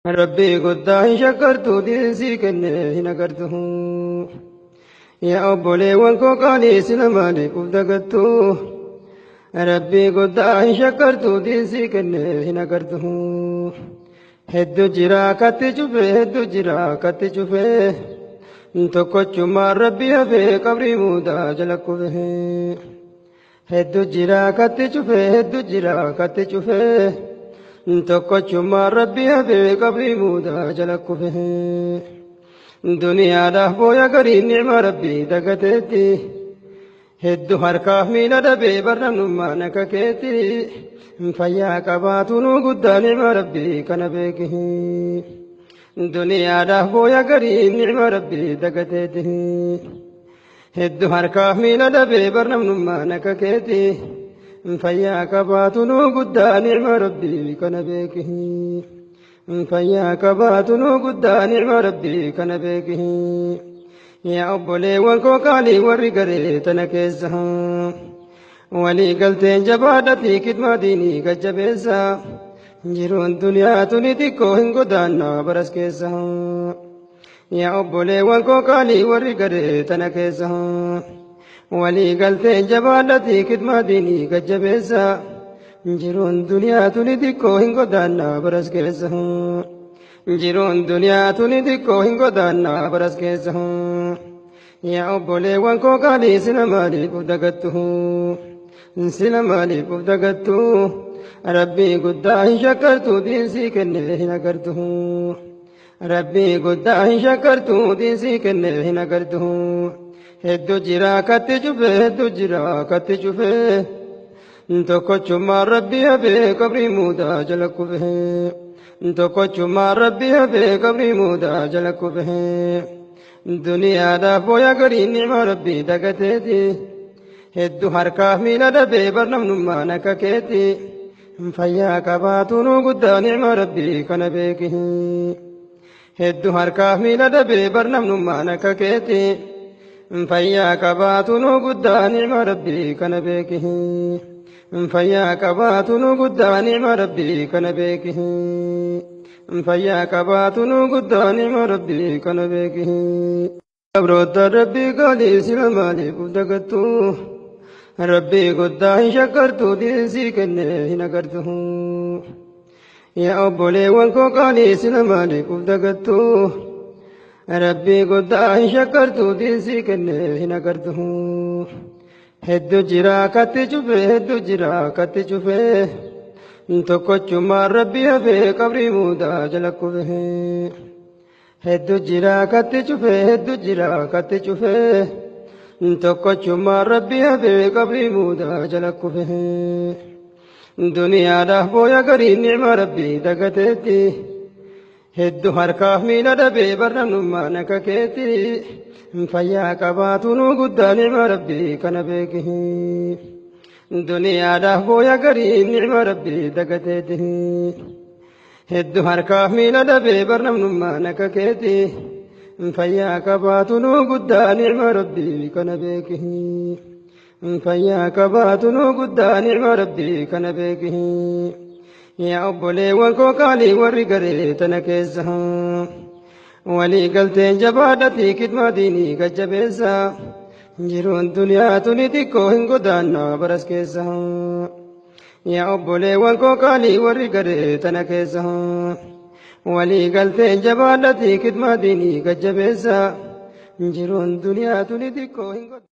ربي قد شكرت ديسي كنه نكرته يا أبولي وانكو قالي سلماني كفتقتو ربي قد شكرت ديسي كنه نكرته هدو جرا كتي شوفه هدو جرا كتي شوفه tokkochu ma rabbi hafe qabri muda jalakku fe heddu jira katti chufe heddu jira katti chufe tokkochu ma rabbi hafe qabri muda jalakku fe duniyaa dah boya gari ni'ma rabbi dagatetti heddu harkaaf miila dhabe barnamnummaa naka keetti fayyaa qabaatu nu guddaa ni'ma rabbi kana beekihi دنيا له بويا قريب نعم ربي دقتته هدو هركاف ميلا دبي برنم نما نككيتي فيا كباتنو قدا نعم ربي كنبيكه فيا كباتنو قدا نعم ربي كنبيكه يا أبولي وانكو قالي ورقري تنكيزها ولي قلتين جبادتي كدما ديني كجبيزها jiruun duniyaa tuni xiqqoo hin godaanna baras keessa yaa obboleewwan koo qaalii warri gadee tana keessa walii galteen jabaadhatii kidmaa diinii gajjabeessa jiruun duniyaa tuni xiqqoo hin godaanna baras keessa jiruun duniyaa tuni xiqqoo hin godaanna baras keessa yaa obboleewwan koo qaalii sila maaliif uf dagattu sila maaliif uf dagattu ربي قداه شكرت دينسي كنه نكرته ربي قداه شكرت دينسي كنه نكرته هدو جرا كتجفه هدو جرا كتجفه توكوچو ما ربي هبه قبري مودا جلكو به توكوچو ما ربي هبه قبري مودا جلكو به دنيا دا بويا غري نعم ربي دغتيتي هدو حركه ميلا دبه برنمنما نككيتي فيا كباتنو قدا نعم ربي كان بيكه هدو هركاف ميلا دبي برنم نما نككيتي فيا كباتنو قدا نعم ربي كان بيكه فيا كباتنو قدا نعم ربي كان بيكه فيا كباتنو قدا نعم ربي كان بيكه أبرد ربي قالي سلماني بدقتو ربي قداه شكرت ديسي كنه نكرته يا أبولي وانكو قالي سلماني كفتقتو ربي قداه شكرت ديسي كنه نكرته هدو جرا كتي شوفه هدو جرا كتي شوفه tokkochu ma rabbi hafe qabri muda jalakku fe heddu jira katti chufe heddu jira katti chufe tokkochu ma rabbi hafe qabri muda jalakku fe duniyaa dah boya gari ni'ma rabbi dagatetti heddu harkaaf miila dhabe barnamnummaa nakakeetti fayyaa qabaatu nu guddaa ni'ma rabbi kana beekihi duniyaa dah boya gari ni'ma rabbi dagatetti heddu harkaaf miila dhabe barnamnummaa nakakeetti fayyaa qabaatu nu guddaa ni'ma rabbi kana beekihi fayyaa qabaatu nu guddaa ni'ma rabbi kana beekihi yaa obboleewwan koo qaalii warri garee tana keessa walii galteen jabaadhatii kidmaa diinii gajjabeessa jiruun duniyaa tuni xiqqoo hin godaanna baras keessa yaa obboleewwan koo qaalii warri garee tana keessa walii galteen jabaadhatii kidmaa diinii gajjabeessa jiruun duniyaa tuni xiqqoo hin godaanna